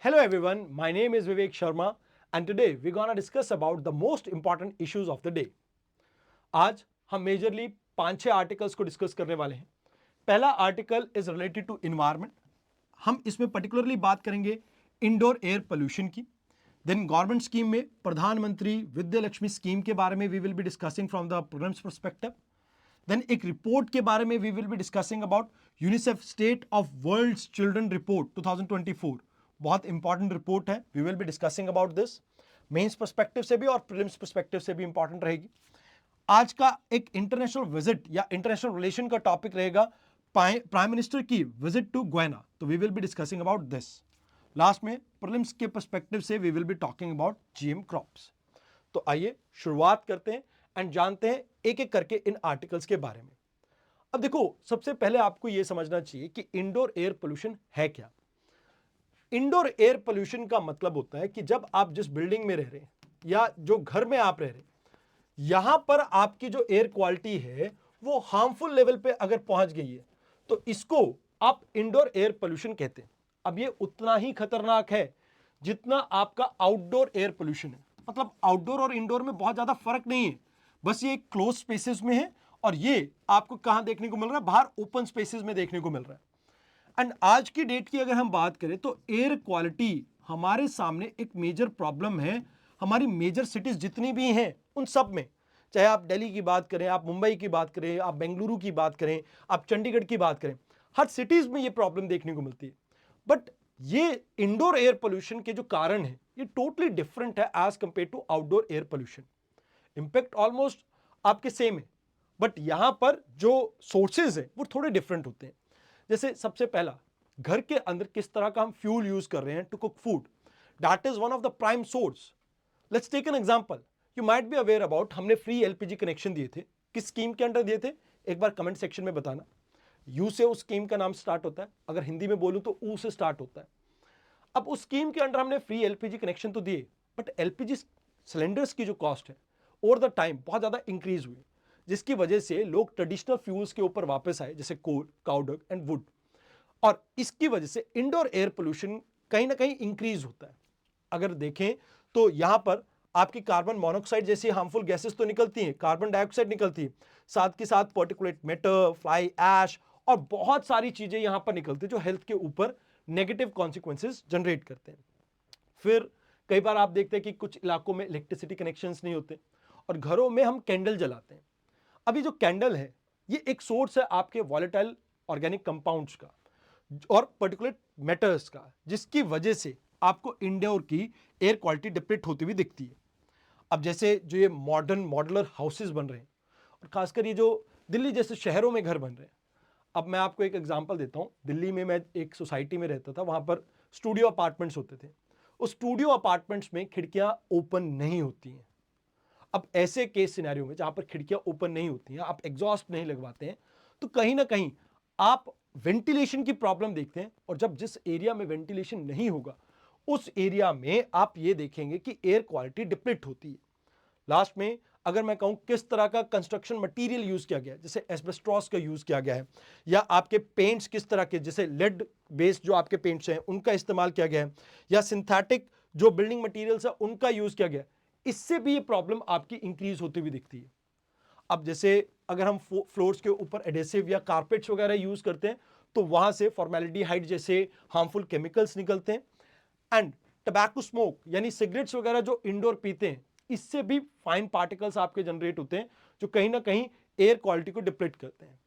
Hello everyone, my name is Vivek Sharma and today we're gonna discuss about the most important issues of the day. आज हम majorly 5-6 articles को discuss करने वाले हैं. पहला article is related to environment. हम इसमें particularly बात करेंगे इंडोर एयर पोल्यूशन की. देन गवर्नमेंट स्कीम में प्रधानमंत्री विद्या लक्ष्मी स्कीम के बारे में we will be discussing from the programme's perspective. Then एक रिपोर्ट के बारे में we will be discussing about UNICEF state of world's children report 2024. बहुत इंपॉर्टेंट रिपोर्ट है. We will be discussing about this. Mains perspective से भी और prelims perspective से भी इंपॉर्टेंट रहेगी. आज का एक इंटरनेशनल विजिट या इंटरनेशनल रिलेशन का टॉपिक रहेगा प्राइम मिनिस्टर की विजिट टू ग्वाना. तो we will be discussing about this. Last में प्रीलिम्स के पर्सपेक्टिव से we will be talking about GM crops. तो आइए शुरुआत करते हैं एंड जानते हैं एक एक करके इन आर्टिकल्स के बारे में. अब देखो, सबसे पहले आपको यह समझना चाहिए कि इंडोर एयर पोल्यूशन है क्या. इंडोर एयर पोल्यूशन का मतलब होता है कि जब आप जिस बिल्डिंग में रह रहे हैं या जो घर में आप रह रहे हैं, यहां पर आपकी जो एयर क्वालिटी है वो हार्मफुल लेवल पे अगर पहुंच गई है तो इसको आप इंडोर एयर पोल्यूशन कहते हैं. अब ये उतना ही खतरनाक है जितना आपका आउटडोर एयर पोल्यूशन है. मतलब आउटडोर और इंडोर में बहुत ज्यादा फर्क नहीं है, बस ये क्लोज स्पेसेस में है और ये आपको कहां देखने को मिल रहा है, बाहर ओपन स्पेसेस में देखने को मिल रहा है. एंड आज की डेट की अगर हम बात करें तो एयर क्वालिटी हमारे सामने एक मेजर प्रॉब्लम है. हमारी मेजर सिटीज जितनी भी हैं उन सब में, चाहे आप दिल्ली की बात करें, आप मुंबई की बात करें, आप बेंगलुरु की बात करें, आप चंडीगढ़ की बात करें, हर सिटीज में ये प्रॉब्लम देखने को मिलती है. बट ये इंडोर एयर पोल्यूशन के जो कारण है ये टोटली डिफरेंट है as compared to outdoor air pollution. Impact almost आपके सेम है, बट यहां पर जो सोर्सेज है वो थोड़े डिफरेंट होते हैं. जैसे सबसे पहला, घर के अंदर किस तरह का हम फ्यूल यूज कर रहे हैं to cook food, that is one of the prime source. Let's take an example. You might be aware about, हमने फ्री एलपीजी कनेक्शन दिए थे. किस स्कीम के अंडर दिए थे, एक बार कमेंट सेक्शन में बताना. यू से उस स्कीम का नाम स्टार्ट होता है, अगर हिंदी में बोलूं तो ऊ से स्टार्ट होता है. अब उस स्कीम के अंडर हमने फ्री एलपीजी कनेक्शन तो दिए, बट एलपीजी सिलेंडर्स की जो कॉस्ट है ओवर द टाइम बहुत ज्यादा इंक्रीज हुई, जिसकी वजह से लोग ट्रेडिशनल फ्यूल्स के ऊपर वापस आए, जैसे कोल, काउडंग एंड वुड. और इसकी वजह से इंडोर एयर पोल्यूशन कहीं ना कहीं इंक्रीज होता है. अगर देखें तो यहां पर आपकी कार्बन मोनोऑक्साइड जैसी हार्मफुल गैसेस तो निकलती हैं, कार्बन डाइऑक्साइड निकलती है, साथ के साथ पार्टिकुलेट मैटर, फ्लाई ऐश और बहुत सारी चीजें यहां पर निकलती है जो हेल्थ के ऊपर नेगेटिव कॉन्सिक्वेंसेस जनरेट करते हैं. फिर कई बार आप देखते हैं कि कुछ इलाकों में इलेक्ट्रिसिटी कनेक्शंस नहीं होते और घरों में हम कैंडल जलाते हैं. अभी जो कैंडल है ये एक सोर्स है आपके वॉलेटाइल ऑर्गेनिक कंपाउंड्स का और पर्टिकुलर मैटर्स का, जिसकी वजह से आपको इंडोर की एयर क्वालिटी डिप्लीट होती हुई दिखती है. अब जैसे जो ये मॉडर्न मॉडुलर हाउसेस बन रहे हैं और खासकर ये जो दिल्ली जैसे शहरों में घर बन रहे हैं. अब मैं आपको एक एग्जांपल देता हूं. दिल्ली में मैं एक सोसाइटी में रहता था, वहां पर स्टूडियो अपार्टमेंट्स होते थे. उस स्टूडियो अपार्टमेंट्स में खिड़कियां ओपन नहीं होती हैं. अब ऐसे केस सिनेरियो में जहां पर खिड़कियां ओपन नहीं होती हैं, आप एग्जॉस्ट नहीं लगवाते हैं, तो कहीं ना कहीं आप वेंटिलेशन की प्रॉब्लम देखते हैं. और जब जिस एरिया में वेंटिलेशन नहीं होगा उस एरिया में आप ये देखेंगे कि एयर क्वालिटी डिप्लीट होती है. लास्ट में अगर मैं कहूं किस तरह का कंस्ट्रक्शन मटेरियल यूज किया गया है, जैसे एस्बेस्टॉस का यूज किया गया है, या आपके पेंट्स किस तरह के, जैसे लेड बेस्ड जो आपके पेंट्स हैं उनका इस्तेमाल किया गया है, या सिंथेटिक जो बिल्डिंग मटेरियल्स है उनका यूज किया गया है, इससे भी ये प्रॉब्लम आपकी इंक्रीज होती हुई दिखती है. अब जैसे अगर हम फ्लोर्स के ऊपर एडेसिव या कारपेट्स वगैरह यूज करते हैं तो वहां से फॉर्मेलिटीहाइड जैसे हार्मफुल केमिकल्स निकलते हैं. एंड टबैको स्मोक यानी सिगरेट्स वगैरह जो इंडोर पीते हैं, इससे भी फाइन पार्टिकल्स आपके जनरेट होते हैं जो कहीं ना कहीं एयर क्वालिटी को डिप्लीट करते हैं.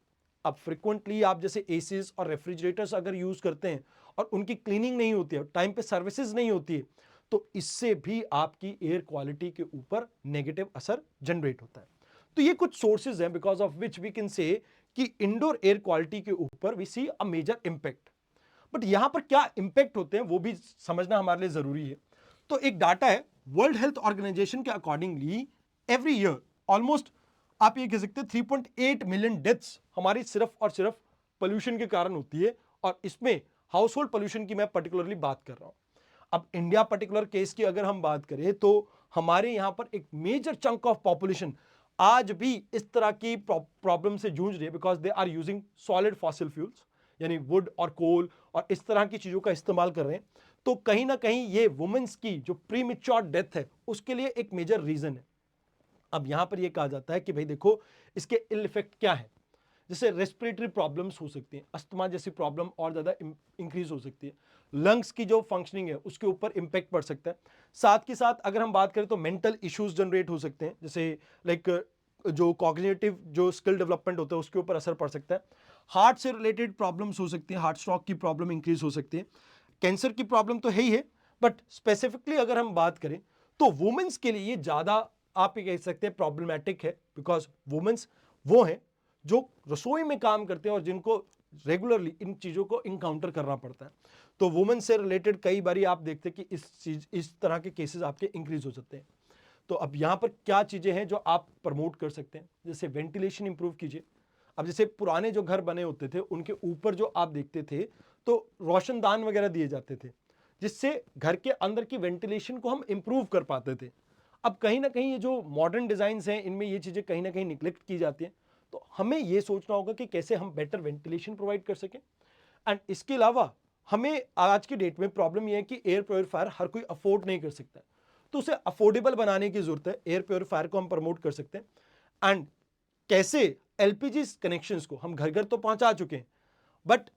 अब फ्रिक्वेंटली आप जैसे एसीज और रेफ्रिजरेटर्स अगर यूज करते हैं और उनकी क्लीनिंग नहीं होती है, टाइम पे सर्विसेज नहीं होती है, तो इससे भी आपकी एयर क्वालिटी के ऊपर नेगेटिव असर जनरेट होता है. तो ये कुछ सोर्सेज हैं because of which we can say कि इंडोर एयर क्वालिटी के ऊपर we see a major impact. But यहां पर क्या इंपैक्ट होते हैं वो भी समझना हमारे लिए जरूरी है. तो एक डाटा है वर्ल्ड हेल्थ ऑर्गेनाइजेशन के अकॉर्डिंगली एवरी ईयर ऑलमोस्ट आप ये कह सकते हैं 3.8 मिलियन डेथ्स हमारी सिर्फ और सिर्फ पोल्यूशन के कारण होती है. और इसमें हाउस होल्ड पोल्यूशन की मैं पर्टिकुलरली बात कर रहा हूं. अब इंडिया पर्टिकुलर केस की अगर हम बात करें तो हमारे यहां पर एक मेजर चंक ऑफ पॉपुलेशन आज भी इस तरह की प्रॉब्लम से जूझ रही है because they are using solid fossil fuels यानी वुड और कोल और इस तरह की चीजों का इस्तेमाल कर रहे हैं. तो कहीं ना कहीं ये वुमेन्स की जो प्रीमेच्योर डेथ है उसके लिए एक मेजर रीजन है। अब यहां पर ये कहा जाता है कि भाई देखो इसके इल इफेक्ट क्या है, जैसे रेस्पिरेटरी प्रॉब्लम्स हो सकती हैं, अस्थमा जैसी प्रॉब्लम और ज़्यादा इंक्रीज हो सकती है, लंग्स की जो फंक्शनिंग है उसके ऊपर इंपैक्ट पड़ सकता है। साथ के साथ अगर हम बात करें तो मेंटल इश्यूज जनरेट हो सकते हैं, जैसे लाइक जो कॉग्निटिव जो स्किल डेवलपमेंट होता है उसके ऊपर असर पड़ सकता है। हार्ट से रिलेटेड प्रॉब्लम्स हो सकती है, हार्ट स्ट्रोक की प्रॉब्लम इंक्रीज हो सकती है, कैंसर की प्रॉब्लम तो है ही है, बट स्पेसिफिकली अगर हम बात करें तो वुमेन्स के लिए ये ज़्यादा आप ये कह सकते हैं प्रॉब्लमैटिक है, बिकॉज वुमेन्स वो हैं जो रसोई में काम करते हैं और जिनको रेगुलरली इन चीज़ों को इनकाउंटर करना पड़ता है। तो वुमेन से रिलेटेड कई बार आप देखते हैं कि इस तरह के केसेस आपके इंक्रीज हो सकते हैं। तो अब यहाँ पर क्या चीज़ें हैं जो आप प्रमोट कर सकते हैं, जैसे वेंटिलेशन इंप्रूव कीजिए। अब जैसे पुराने जो घर बने होते थे उनके ऊपर जो आप देखते थे तो रोशनदान वगैरह दिए जाते थे, जिससे घर के अंदर की वेंटिलेशन को हम इंप्रूव कर पाते थे। अब कहीं ना कहीं ये जो मॉडर्न डिज़ाइंस हैं इनमें ये चीज़ें कहीं ना कहीं निगलेक्ट की जाती हैं। तो हमें ये सोचना होगा कि कैसे हम बेटर वेंटिलेशन प्रोवाइड कर सकें। एंड इसके अलावा हमें आज की डेट में प्रॉब्लम यह है कि एयर प्योरीफायर हर कोई अफोर्ड नहीं कर सकता, तो उसे अफोर्डेबल बनाने की जरूरत है। एयर प्योरीफायर को हम प्रमोट कर सकते हैं। एंड कैसे एलपीजी कनेक्शंस को हम घर घर तो पहुंचा चुके हैं, बट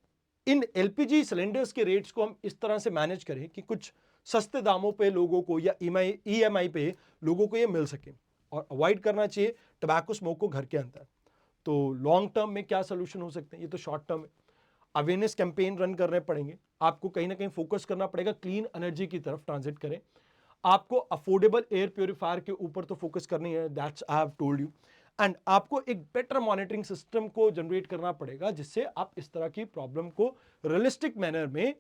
इन एलपीजी सिलेंडर्स के रेट्स को हम इस तरह से मैनेज करें कि कुछ सस्ते दामों पे लोगों को या ईएमआई पे लोगों को ये मिल सके, और अवॉइड करना चाहिए टबैको स्मोक को घर के अंदर। तो लॉन्ग टर्म में क्या सोल्यूशन हो सकते हैं, ये तो शॉर्ट टर्म है। अवेयरनेस कैंपेन रन करने पड़ेंगे, आपको कहीं ना कहीं फोकस करना पड़ेगा क्लीन एनर्जी की तरफ ट्रांजिट करें। आपको अफोर्डेबल एयर प्योरीफायर के ऊपर तो फोकस करनी है, that's I have told you. And आपको एक बेटर मॉनिटरिंग सिस्टम को जनरेट करना पड़ेगा जिससे आप इस तरह की प्रॉब्लम को रियलिस्टिक मैनर में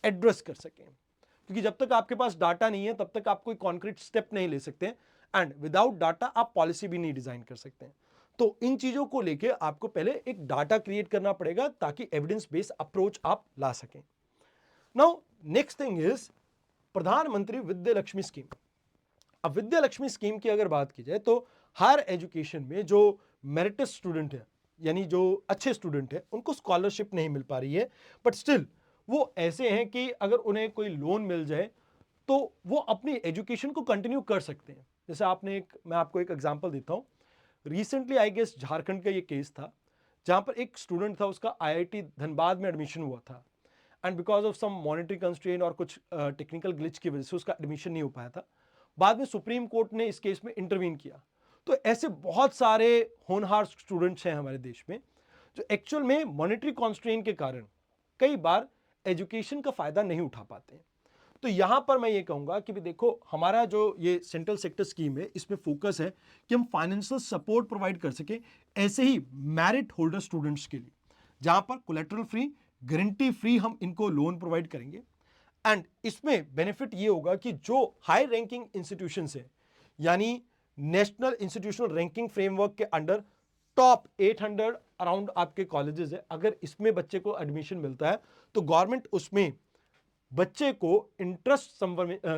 एड्रेस कर सकें, क्योंकि जब तक आपके पास डाटा नहीं है तब तक आप कोई कॉन्क्रीट स्टेप नहीं ले सकते, एंड विदाउट डाटा आप पॉलिसी भी नहीं डिजाइन कर सकते हैं। तो इन चीजों को लेके आपको पहले एक डाटा क्रिएट करना पड़ेगा ताकि एविडेंस बेस्ड अप्रोच आप ला सकें। नाउ नेक्स्ट थिंग इज प्रधानमंत्री विद्या लक्ष्मी स्कीम। अब विद्या लक्ष्मी स्कीम की अगर बात की जाए तो हायर एजुकेशन में जो मेरिटस स्टूडेंट है, यानी जो अच्छे स्टूडेंट है, उनको स्कॉलरशिप नहीं मिल पा रही है, बट स्टिल वो ऐसे हैं कि अगर उन्हें कोई लोन मिल जाए तो वो अपनी एजुकेशन को कंटिन्यू कर सकते हैं। जैसे मैं आपको एक एग्जांपल देता हूँ। रिसेंटली आई गेस झारखंड का ये केस था जहाँ पर एक स्टूडेंट था, उसका आईआईटी धनबाद में एडमिशन हुआ था, and because of some monetary constraint और कुछ टेक्निकल ग्लिच की वजह से उसका एडमिशन नहीं हो पाया था। बाद में सुप्रीम कोर्ट ने इस केस में इंटरवीन किया। तो ऐसे बहुत सारे होनहार स्टूडेंट्स हैं हमारे देश में जो एक्चुअल में मॉनिटरी कॉन्स्ट्रेंट के कारण कई बार एजुकेशन का फायदा नहीं उठा पाते हैं। तो यहां पर मैं ये कहूंगा कि भी देखो हमारा जो ये सेंट्रल सेक्टर स्कीम है इसमें फोकस है कि हम फाइनेंशियल सपोर्ट प्रोवाइड कर सके ऐसे ही मैरिट होल्डर स्टूडेंट्स के लिए, जहां पर कोलेटरल फ्री, गारंटी फ्री हम इनको लोन प्रोवाइड करेंगे। एंड इसमें बेनिफिट ये होगा कि जो हाई रैंकिंग इंस्टीट्यूशंस है, यानी नेशनल इंस्टीट्यूशनल रैंकिंग फ्रेमवर्क के अंडर टॉप 800 अराउंड आपके कॉलेजेस है, अगर इसमें बच्चे को एडमिशन मिलता है तो गवर्नमेंट उसमें बच्चे को इंटरेस्ट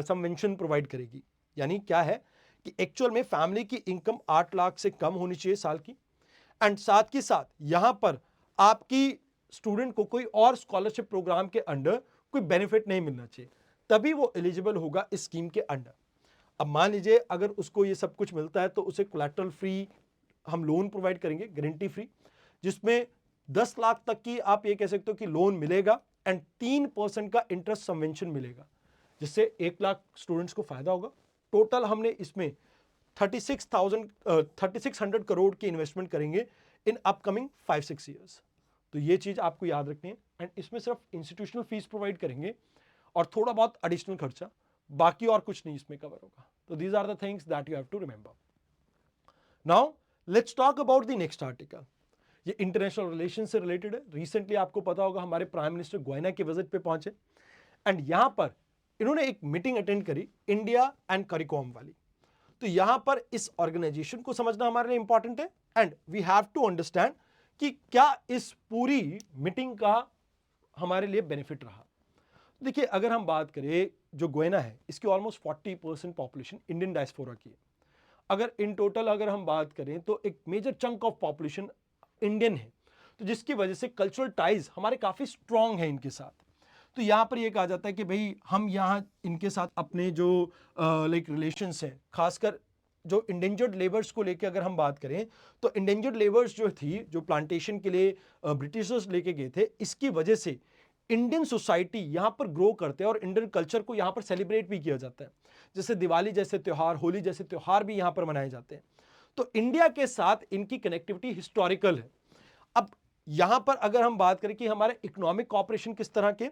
सबवेंशन प्रोवाइड करेगी। यानी क्या है कि एक्चुअल में फैमिली की इनकम 8 लाख से कम होनी चाहिए साल की, एंड साथ के साथ यहां पर आपकी स्टूडेंट को कोई और स्कॉलरशिप प्रोग्राम के अंडर कोई बेनिफिट नहीं मिलना चाहिए, तभी वो एलिजिबल होगा इस स्कीम के अंडर। अब मान लीजिए अगर उसको ये सब कुछ मिलता है तो उसे कोलैटरल फ्री हम लोन प्रोवाइड करेंगे, गारंटी फ्री, जिसमें 10 लाख तक की आप ये कह सकते हो कि लोन मिलेगा, एंड 3% का इंटरेस्ट सबवेंशन मिलेगा, जिससे 1 लाख स्टूडेंट्स को फायदा होगा। टोटल हमने इसमें 3600 करोड़ की इन्वेस्टमेंट करेंगे इन अपकमिंग 5-6 ईयर्स। तो ये चीज आपको याद रखनी है। एंड इसमें सिर्फ इंस्टीट्यूशनल फीस प्रोवाइड करेंगे और थोड़ा बहुत एडिशनल खर्चा, बाकी और कुछ नहीं इसमें कवर होगा। तो these are the things that you have to remember. Now let's talk about the next article. ये इंटरनेशनल रिलेशन से रिलेटेड है। रिसेंटली आपको पता होगा हमारे प्राइम मिनिस्टर गोयना के विजिट पे पहुंचे, एंड यहां पर इन्होंने एक मीटिंग अटेंड करी इंडिया एंड करिकॉम वाली। तो यहां पर इस ऑर्गेनाइजेशन को समझना हमारे लिए इंपॉर्टेंट है, and we have to understand कि क्या इस पूरी मीटिंग का हमारे लिए बेनिफिट रहा। देखिए अगर हम बात करें, जो गोयना है इसकी ऑलमोस्ट 40% पॉपुलेशन इंडियन डायस्पोरा की है। अगर इन टोटल अगर हम बात करें तो एक major chunk of population Indian है, तो जिसकी वजह से कल्चरल टाइज हमारे काफी स्ट्रांग है इनके साथ। तो यहाँ पर ये कहा जाता है कि भाई हम यहाँ इनके साथ अपने जो लाइक रिलेशंस हैं, खासकर जो इंडेंजर्ड लेबर्स को लेके अगर हम बात करें, तो इंडेंजर्ड लेबर्स जो थी, जो प्लांटेशन के लिए ब्रिटिशर्स लेके गए थे, इसकी वजह से इंडियन सोसाइटी यहाँ पर ग्रो करते हैं और इंडियन कल्चर को यहाँ पर सेलिब्रेट भी किया जाता है। जैसे दिवाली जैसे त्यौहार, होली जैसे त्यौहार भी यहाँ पर मनाए जाते हैं। तो इंडिया के साथ इनकी कनेक्टिविटी हिस्टोरिकल है। अब यहां पर अगर हम बात करें कि हमारे इकोनॉमिक कॉपरेशन किस तरह के,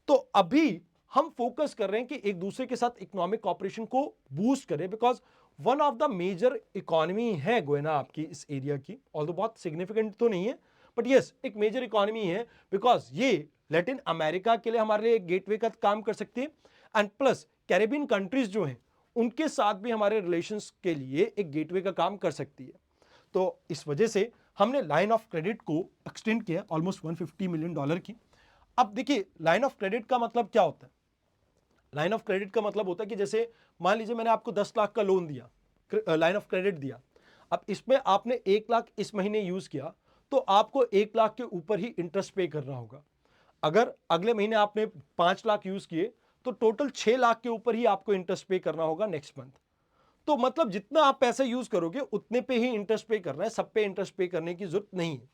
तो अभी हम फोकस कर रहे हैं कि एक दूसरे के साथ इकोनॉमिक कॉपरेशन को बूस्ट करें, because one of the major economy है गोयना आपकी इस एरिया की, ऑल्दो बहुत सिग्निफिकेंट तो नहीं है, बट यस एक मेजर इकोनॉमी है, बिकॉज ये लैटिन अमेरिका के लिए हमारे लिए एक गेटवे का काम कर सकती है, एंड प्लस कैरेबियन कंट्रीज जो हैं उनके साथ भी हमारे रिलेशंस के लिए एक गेटवे का काम कर सकती है। तो इस वजह से हमने लाइन ऑफ क्रेडिट को एक्सटेंड किया ऑलमोस्ट $150 मिलियन की। अब देखिए लाइन ऑफ क्रेडिट का मतलब क्या होता है? लाइन ऑफ क्रेडिट का मतलब होता है कि जैसे मान लीजिए मैंने आपको 10 लाख का लोन दिया, लाइन ऑफ क्रेडिट दिया, अब इसमें आपने 1 लाख इस महीने यूज किया, तो आपको 1 लाख के ऊपर ही इंटरेस्ट पे करना होगा। अगर अगले महीने आपने 5 लाख यूज किए, तो टोटल 6 लाख के ऊपर ही आपको इंटरेस्ट पे करना होगा नेक्स्ट मंथ। तो मतलब जितना आप पैसा यूज करोगे उतने पे ही इंटरेस्ट पे करना है, सब पे इंटरेस्ट पे करने की जरूरत नहीं है।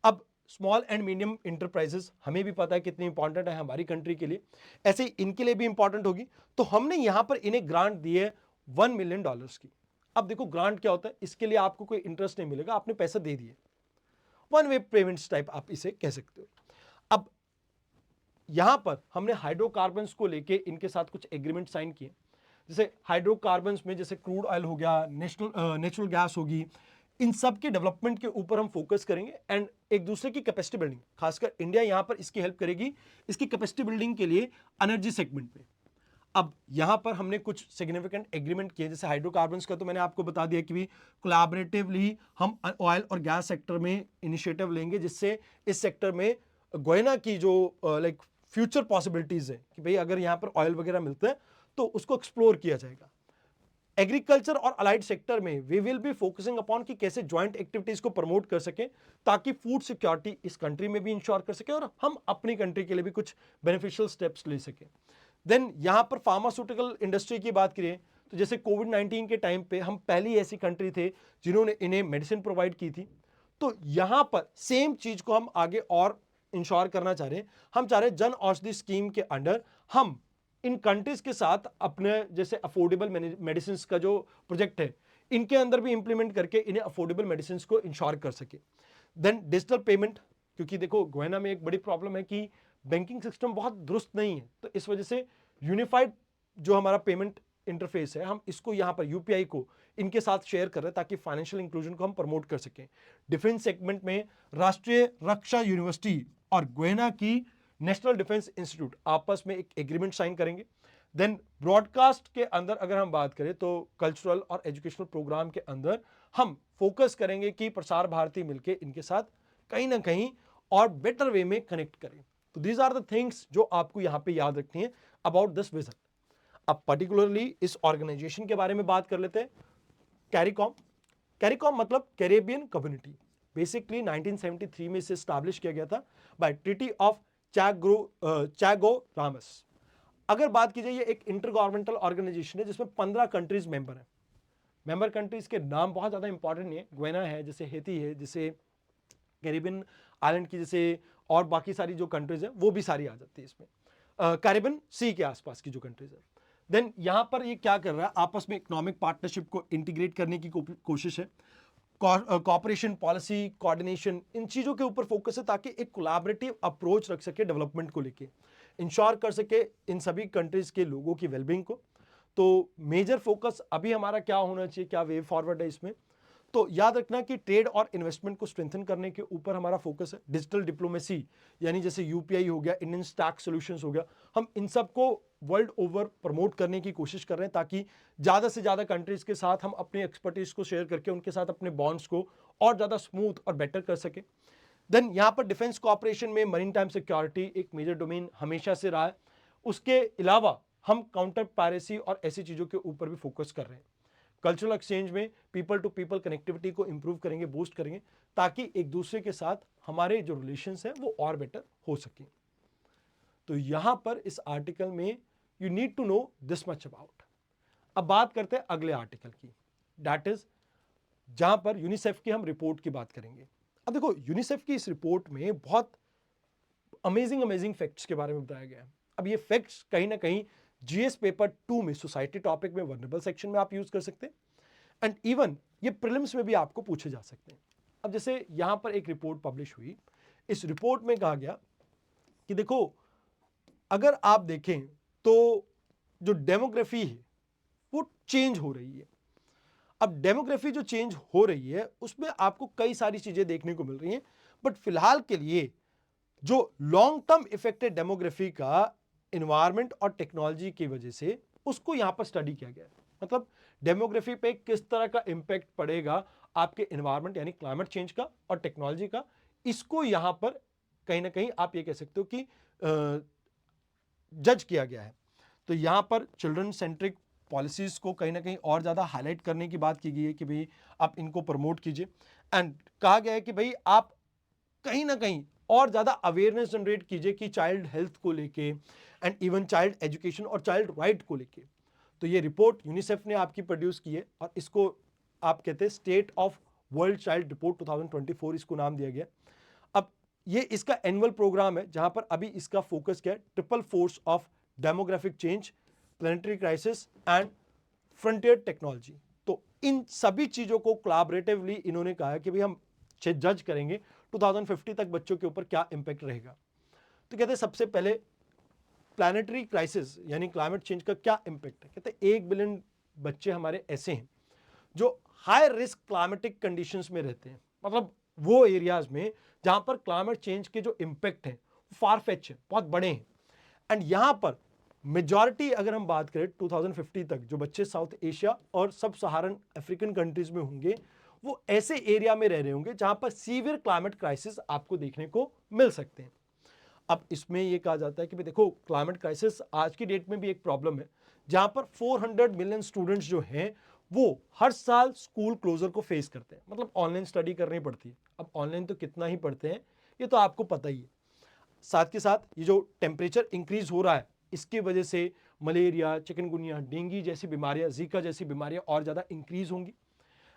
अब स्मॉल एंड मीडियम इंटरप्राइजेस हमें भी पता है कितनी इंपॉर्टेंट है हमारी कंट्री के लिए, ऐसे ही इनके लिए भी इंपॉर्टेंट होगी। तो हमने यहां पर इन्हें ग्रांट दी है $1 मिलियन की। अब देखो ग्रांट क्या होता है, इसके लिए आपको कोई इंटरेस्ट नहीं मिलेगा, आपने पैसा दे दिए, वन वे पेमेंट्स टाइप आप इसे कह सकते हो। अब यहां पर हमने हाइड्रोकार्बन्स को लेके इनके साथ कुछ एग्रीमेंट साइन किए, जैसे हाइड्रोकार्बन्स में जैसे क्रूड ऑयल हो गया, नेचुरल गैस होगी, इन सब के डेवलपमेंट के ऊपर हम फोकस करेंगे, एंड एक दूसरे की कैपेसिटी बिल्डिंग, खासकर इंडिया यहां पर इसकी हेल्प करेगी इसकी कैपेसिटी बिल्डिंग के लिए एनर्जी सेगमेंट में। अब यहां पर हमने कुछ सिग्निफिकेंट एग्रीमेंट किए, जैसे हाइड्रोकार्बन्स का तो मैंने आपको बता दिया कि भी कोलैबोरेटिवली हम ऑयल और गैस सेक्टर में इनिशिएटिव लेंगे, जिससे इस सेक्टर में गोयना की जो लाइक फ्यूचर पॉसिबिलिटीज है कि भाई अगर यहां पर ऑयल वगैरह मिलता है तो उसको एक्सप्लोर किया जाएगा। एग्रीकल्चर और अलाइड सेक्टर में we will be focusing upon कि कैसे ज्वाइंट एक्टिविटीज को प्रमोट कर सके, ताकि फूड सिक्योरिटी इस कंट्री में भी इंश्योर कर सके और हम अपनी कंट्री के लिए भी कुछ बेनिफिशियल स्टेप्स ले सके। देन यहां पर फार्मास्यूटिकल इंडस्ट्री की बात करें, तो जैसे कोविड-19 के टाइम पे हम पहली ऐसी कंट्री थे जिन्होंने इन्हें मेडिसिन प्रोवाइड की थी। तो यहां पर सेम चीज को हम आगे और इंश्योर करना चाह रहे हैं। हम चाह रहे हैं जन औषधि स्कीम के अंडर हम इन कंट्रीज के साथ अपने जैसे अफोर्डेबल मेडिसिन का जो प्रोजेक्ट है इनके अंदर भी इंप्लीमेंट करके इन्हें अफोर्डेबल मेडिसिन को इंश्योर कर सके। देन डिजिटल पेमेंट, क्योंकि देखो गोयना में एक बड़ी प्रॉब्लम है कि बैंकिंग सिस्टम बहुत दुरुस्त नहीं है, तो इस वजह से यूनिफाइड जो हमारा पेमेंट इंटरफेस है हम इसको यहाँ पर यूपीआई को इनके साथ शेयर कर रहे हैं ताकि फाइनेंशियल इंक्लूजन को हम प्रमोट कर सकें। डिफेंस सेगमेंट में राष्ट्रीय रक्षा यूनिवर्सिटी और गोयना की नेशनल डिफेंस इंस्टीट्यूट आपस में एक एग्रीमेंट साइन करेंगे। देन ब्रॉडकास्ट के अंदर अगर हम बात करें तो कल्चरल और एजुकेशनल प्रोग्राम के अंदर हम फोकस करेंगे कि प्रसार भारती मिलके इनके साथ कहीं ना कहीं और बेटर वे में कनेक्ट करें। तो दीज आर द थिंग्स जो आपको यहां पे याद रखनी है अबाउट दिस विजन। अब पर्टिकुलरली इस ऑर्गेनाइजेशन के बारे में बात कर लेते हैं, कैरिकॉम। कैरिकॉम मतलब कैरेबियन कम्युनिटी, बेसिकली 1973 में इसे स्टैब्लिश किया गया था बाय ट्रीटी ऑफ चैगोरामस। अगर बात की जाए ये एक इंटर गवर्नमेंटल ऑर्गेनाइजेशन है जिसमें 15 कंट्रीज मेंबर हैं। मेंबर कंट्रीज के नाम बहुत ज्यादा इंपॉर्टेंट नहीं है, गोयना है, जैसे हेती है, जैसे कैरिबियन आइलैंड की, जैसे और बाकी सारी जो कंट्रीज है वो भी सारी आ जाती है इसमें, कैरिबियन सी के आसपास की जो कंट्रीज है। देन यहां पर ये क्या कर रहा है, आपस में इकोनॉमिक पार्टनरशिप को इंटीग्रेट करने की कोशिश है, कॉपरेशन, पॉलिसी, कोऑर्डिनेशन, इन चीजों के ऊपर फोकस है ताकि एक कोलैबोरेटिव अप्रोच रख सके डेवलपमेंट को लेके, इंश्योर कर सके इन सभी कंट्रीज के लोगों की वेलबींग को। तो मेजर फोकस अभी हमारा क्या होना चाहिए, क्या वे फॉरवर्ड है इसमें, तो याद रखना कि ट्रेड और इन्वेस्टमेंट को स्ट्रेंथन करने के ऊपर हमारा फोकस है। डिजिटल डिप्लोमेसी यानी जैसे यूपीआई हो गया, इंडियन स्टैक सॉल्यूशंस हो गया, हम इन सब को वर्ल्ड ओवर प्रमोट करने की कोशिश कर रहे हैं ताकि ज़्यादा से ज़्यादा कंट्रीज के साथ हम अपनी एक्सपर्टीज को शेयर करके उनके साथ अपने बॉन्ड्स को और ज़्यादा स्मूथ और बेटर कर सके। देन यहाँ पर डिफेंस कॉपरेशन में मरीन टाइम सिक्योरिटी एक मेजर डोमेन हमेशा से रहा है। उसके अलावा हम काउंटर पायरेसी और ऐसी चीज़ों के ऊपर भी फोकस कर रहे हैं। कल्चरल एक्सचेंज में पीपल टू पीपल कनेक्टिविटी को इंप्रूव करेंगे, बूस्ट करेंगे, ताकि एक दूसरे के साथ हमारे जो रिलेशंस हैं वो और बेटर हो सके। तो यहां पर इस आर्टिकल में you need to know this much about. अब बात करते हैं अगले आर्टिकल की, दैट इज जहां पर यूनिसेफ की हम रिपोर्ट की बात करेंगे। अब देखो यूनिसेफ की इस रिपोर्ट में बहुत अमेजिंग फैक्ट्स के बारे में बताया गया है। अब ये फैक्ट्स कहीं ना कहीं जीएस पेपर 2 में सोसाइटी टॉपिक में वर्नेबल सेक्शन में आप यूज कर सकते हैं, एंड इवन ये प्रीलिम्स में भी आपको पूछे जा सकते हैं। अब जैसे यहां पर एक रिपोर्ट पब्लिश हुई, इस रिपोर्ट में कहा गया कि देखो अगर आप देखें तो जो डेमोग्राफी है वो चेंज हो रही है। अब डेमोग्राफी जो चेंज हो रही है उसमें आपको कई सारी चीजें देखने को मिल रही हैं, बट फिलहाल के लिए जो लॉन्ग टर्म इफेक्ट है डेमोग्राफी का एनवायरमेंट और टेक्नोलॉजी की वजह से, उसको यहां पर स्टडी किया गया है। मतलब डेमोग्राफी पे किस तरह का इंपैक्ट पड़ेगा आपके एनवायरमेंट यानी क्लाइमेट चेंज का और टेक्नोलॉजी का, इसको यहां पर कहीं ना कहीं आप ये कह सकते हो कि जज किया गया है। तो यहां पर चिल्ड्रन सेंट्रिक पॉलिसीज को कहीं ना कहीं और ज़्यादा हाईलाइट करने की बात की गई है कि भाई आप इनको प्रमोट कीजिए, एंड कहा गया है कि भाई आप कहीं ना कहीं और ज़्यादा अवेयरनेस जनरेट कीजिए कि चाइल्ड हेल्थ को लेके एंड इवन चाइल्ड एजुकेशन और चाइल्ड राइट को लेके। तो ये रिपोर्ट यूनिसेफ ने आपकी प्रोड्यूस की है और इसको आप कहते हैं state of world child report 2024 इसको नाम दिया गया। अब ये इसका एनुअल प्रोग्राम है जहां पर अभी इसका फोकस क्या है, triple force of demographic change, planetary crisis and frontier technology. तो इन सभी चीजों को कोलैबोरेटिवली इन्होंने कहा है कि भाई हम जज करेंगे 2050 तक बच्चों के ऊपर क्या इंपैक्ट रहेगा। तो कहते हैं सबसे पहले प्लानिटरी क्राइसिस यानी क्लाइमेट चेंज का क्या इंपैक्ट है। कहते हैं 1 बिलियन बच्चे हमारे ऐसे हैं जो हाई रिस्क क्लाइमेटिक कंडीशंस में रहते हैं, मतलब वो एरियाज में जहां पर क्लाइमेट चेंज के जो इंपैक्ट हैं फार फेच है, बहुत बड़े हैं। एंड यहां पर मेजॉरिटी अगर हम बात करें 2050 तक जो बच्चे साउथ एशिया और सब सहारन अफ्रीकन कंट्रीज में होंगे, वो ऐसे एरिया में रह रहे होंगे जहां पर सीवियर क्लाइमेट क्राइसिस आपको देखने को मिल सकते हैं। अब इसमें यह कहा जाता है कि भाई देखो क्लाइमेट क्राइसिस आज की डेट में भी एक प्रॉब्लम है, जहां पर 400 मिलियन स्टूडेंट्स जो हैं वो हर साल स्कूल क्लोजर को फेस करते हैं, मतलब ऑनलाइन स्टडी करनी पड़ती है। अब ऑनलाइन तो कितना ही पढ़ते हैं ये तो आपको पता ही है। साथ के साथ ये जो टेम्परेचर इंक्रीज हो रहा है इसकी वजह से मलेरिया, चिकनगुनिया, डेंगू जैसी बीमारियां, जीका जैसी बीमारियां और ज़्यादा इंक्रीज होंगी।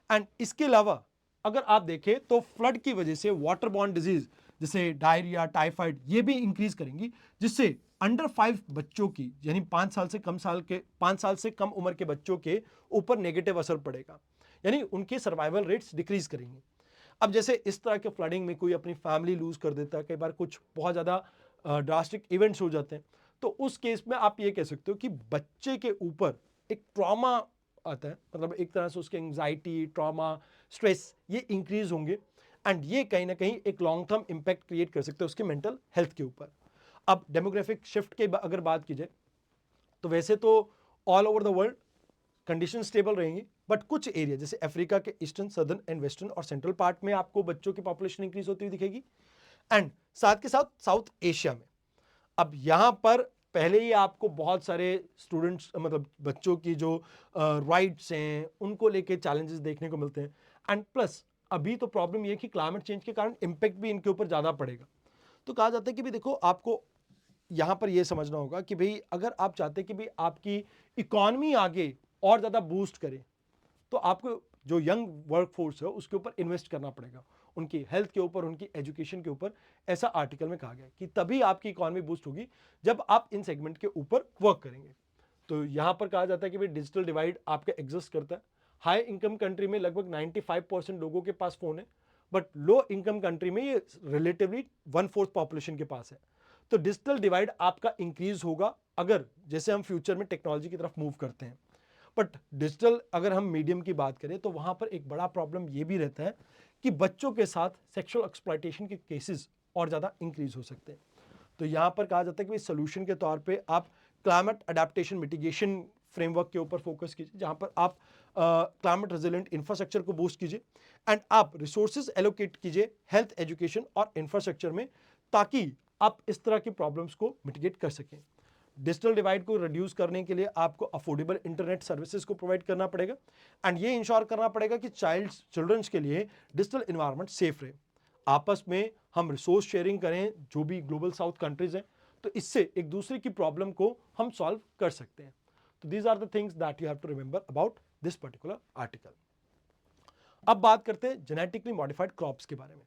एंड इसके अलावा अगर आप देखें तो फ्लड की वजह से वाटर बॉर्न डिजीज जैसे डायरिया, टाइफाइड ये भी इंक्रीज करेंगी, जिससे अंडर 5 बच्चों की यानी 5 साल से कम उम्र के बच्चों के ऊपर नेगेटिव असर पड़ेगा, यानी उनके सर्वाइवल रेट्स डिक्रीज करेंगे। अब जैसे इस तरह के फ्लडिंग में कोई अपनी फैमिली लूज कर देता है, कई बार कुछ बहुत ज़्यादा ड्रास्टिक इवेंट्स हो जाते हैं, तो उस केस में आप ये कह सकते हो कि बच्चे के ऊपर एक ट्रॉमा आता है, मतलब एक तरह से उसके एंग्जाइटी, ट्रॉमा, स्ट्रेस ये इंक्रीज होंगे, एंड ये कहीं ना कहीं एक लॉन्ग टर्म इंपैक्ट क्रिएट कर सकते हैं उसके मेंटल हेल्थ के ऊपर। अब डेमोग्राफिक शिफ्ट के अगर बात की जाए तो वैसे तो all over the world condition stable रहेंगी, बट कुछ एरिया जैसे अफ्रीका के ईस्टर्न, सदर्न एंड वेस्टर्न और सेंट्रल पार्ट में आपको बच्चों की पॉपुलेशन इंक्रीज होती हुई दिखेगी, एंड साथ के साथ साउथ एशिया में। अब यहां पर पहले ही आपको बहुत सारे स्टूडेंट्स मतलब बच्चों की जो राइट्स हैं उनको लेके चैलेंजेस देखने को मिलते हैं, एंड प्लस अभी तो प्रॉब्लम ये कि क्लाइमेट चेंज के कारण इंपैक्ट भी इनके ऊपर ज़्यादा पड़ेगा। तो कहा जाता है कि भाई देखो आपको यहां पर यह समझना होगा कि भाई अगर आप चाहते हैं कि भाई आपकी इकॉनमी आगे और ज़्यादा बूस्ट करे, तो आपको जो यंग वर्कफोर्स है उसके ऊपर इन्वेस्ट करना पड़ेगा, उनकी हेल्थ के ऊपर, उनकी एजुकेशन के ऊपर। ऐसा आर्टिकल में कहा गया कि तभी आपकी इकॉनमी बूस्ट होगी जब आप इन सेगमेंट के ऊपर वर्क करेंगे। तो यहां पर कहा जाता है कि भाई डिजिटल डिवाइड आपका एग्जिस्ट करता है। हाई इनकम कंट्री में लगभग 95% लोगों के पास फोन है, बट लो इनकम कंट्री में ये रिलेटिवली 1/4 पॉपुलेशन के पास है। तो डिजिटल डिवाइड आपका इंक्रीज होगा अगर जैसे हम फ्यूचर में टेक्नोलॉजी की तरफ मूव करते हैं। बट डिजिटल अगर हम मीडियम की बात करें तो वहां पर एक बड़ा प्रॉब्लम यह भी रहता है कि बच्चों के साथ सेक्सुअल एक्सप्लॉयटेशन के केसेस और ज़्यादा इंक्रीज हो सकते हैं। तो यहां पर कहा जाता है कि सोल्यूशन के तौर पे आप क्लाइमेट अडेप्टेशन मिटिगेशन फ्रेमवर्क के ऊपर फोकस कीजिए, जहां पर आप क्लाइमेट रेजिलेंट इंफ्रास्ट्रक्चर को बूस्ट कीजिए, एंड आप रिसोर्सेज एलोकेट कीजिए हेल्थ, एजुकेशन और इंफ्रास्ट्रक्चर में, ताकि आप इस तरह की प्रॉब्लम्स को मिटिगेट कर सकें। डिजिटल डिवाइड को रिड्यूस करने के लिए आपको अफोर्डेबल इंटरनेट सर्विसेज को प्रोवाइड करना पड़ेगा, एंड ये इंश्योर करना पड़ेगा कि चिल्ड्रंस के लिए डिजिटल इन्वायरमेंट सेफ रहे। आपस में हम रिसोर्स शेयरिंग करें, जो भी ग्लोबल साउथ कंट्रीज हैं, तो इससे एक दूसरे की प्रॉब्लम को हम सॉल्व कर सकते हैं। तो these are the things that you have to remember about this particular article. अब बात करते हैं जेनेटिकली मॉडिफाइड क्रॉप्स के बारे में।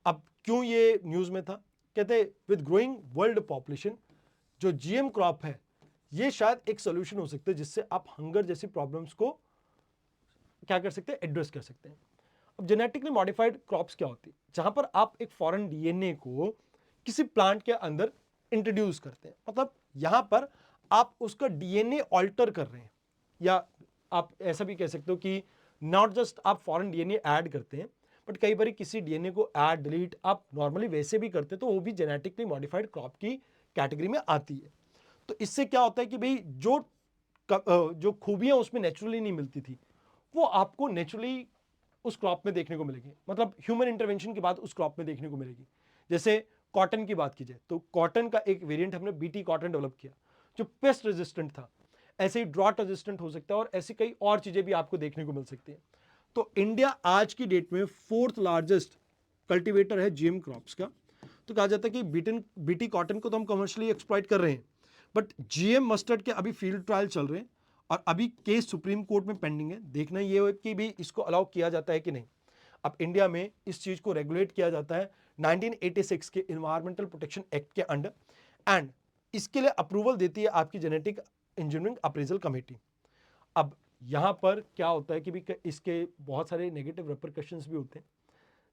अब क्यों ये न्यूज में था? कहते विद ग्रोइंग वर्ल्ड पॉपुलेशन जो जीएम क्रॉप है ये शायद एक सोल्यूशन हो सकता है जिससे आप हंगर जैसी प्रॉब्लम्स को क्या कर सकते हैं, एड्रेस कर सकते हैं। अब जेनेटिकली मॉडिफाइड क्रॉप्स क्या होती है? जहां पर आप एक फॉरेन डीएनए को किसी प्लांट के अंदर इंट्रोड्यूस करते हैं, मतलब यहां पर आप उसका डीएनए ऑल्टर कर रहे हैं, या आप ऐसा भी कह सकते हो कि नॉट जस्ट आप फॉरेन डीएनए ऐड करते हैं, बट कई बार किसी डीएनए को ऐड डिलीट आप नॉर्मली वैसे भी करते हैं, तो वो भी जेनेटिकली मॉडिफाइड क्रॉप की कैटेगरी में आती है। तो इससे क्या होता है कि भाई जो खूबियां उसमें नेचुरली नहीं मिलती थी वो आपको नेचुरली उस क्रॉप में देखने को मिलेगी, मतलब ह्यूमन इंटरवेंशन के बाद उस क्रॉप में देखने को मिलेगी। जैसे कॉटन की बात की जाए तो कॉटन का एक वेरिएंट हमने बीटी कॉटन डेवलप किया जो पेस्ट रेजिस्टेंट था, ऐसे ही ड्रॉट रेजिस्टेंट हो सकता है और ऐसी कई और चीजें भी आपको देखने को मिल सकती हैं। तो इंडिया आज की डेट में 4th लार्जेस्ट कल्टीवेटर है जीएम क्रॉप्स का। तो कहा जाता है कि बीटी कॉटन को तो हम कमर्शियली एक्सप्लॉइट कर रहे हैं, बट जीएम मस्टर्ड के अभी फील्ड ट्रायल चल रहे हैं और अभी केस सुप्रीम कोर्ट में पेंडिंग है। देखना ये है कि भी इसको अलाउ किया जाता है कि नहीं। अब इंडिया में इस चीज को रेगुलेट किया जाता है 1986 के इन्वायरमेंटल प्रोटेक्शन एक्ट के अंडर, एंड इसके लिए अप्रूवल देती है आपकी जेनेटिक इंजीनियरिंग अप्रेजल कमेटी। अब यहां पर क्या होता है कि भी इसके बहुत सारे नेगेटिव रिपरकशंस भी होते हैं,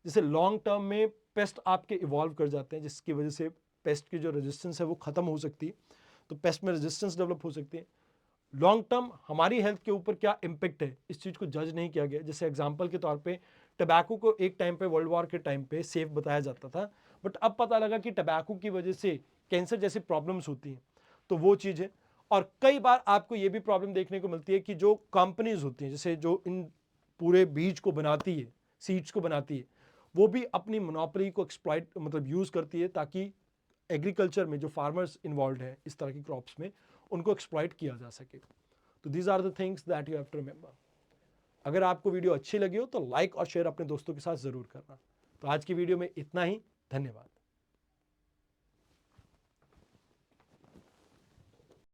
जैसे लॉन्ग टर्म में पेस्ट आपके इवॉल्व कर जाते हैं जिसकी वजह से पेस्ट की जो रेजिस्टेंस है वो खत्म हो सकती है, तो पेस्ट में रेजिस्टेंस डेवलप हो सकती है। लॉन्ग टर्म हमारी हेल्थ के ऊपर क्या इंपैक्ट है इस चीज को जज नहीं किया गया। जैसे एग्जांपल के तौर पे टबैको को एक टाइम पे वर्ल्ड वॉर के टाइम पे सेफ बताया जाता था, बट अब पता लगा कि टबैको की वजह से कैंसर जैसी प्रॉब्लम्स होती हैं, तो वो चीज है। और कई बार आपको ये भी प्रॉब्लम देखने को मिलती है कि जो कंपनीज होती हैं जैसे जो इन पूरे बीज को बनाती है, सीड्स को बनाती है, वो भी अपनी मोनोपोली को एक्सप्लॉइट मतलब यूज करती है ताकि एग्रीकल्चर में जो फार्मर्स इन्वॉल्व हैं इस तरह की क्रॉप्स में उनको एक्सप्लॉइट किया जा सके। तो these are the things that you have to remember. अगर आपको वीडियो अच्छी लगी हो तो लाइक और शेयर अपने दोस्तों के साथ जरूर करना। तो आज की वीडियो में इतना ही, धन्यवाद।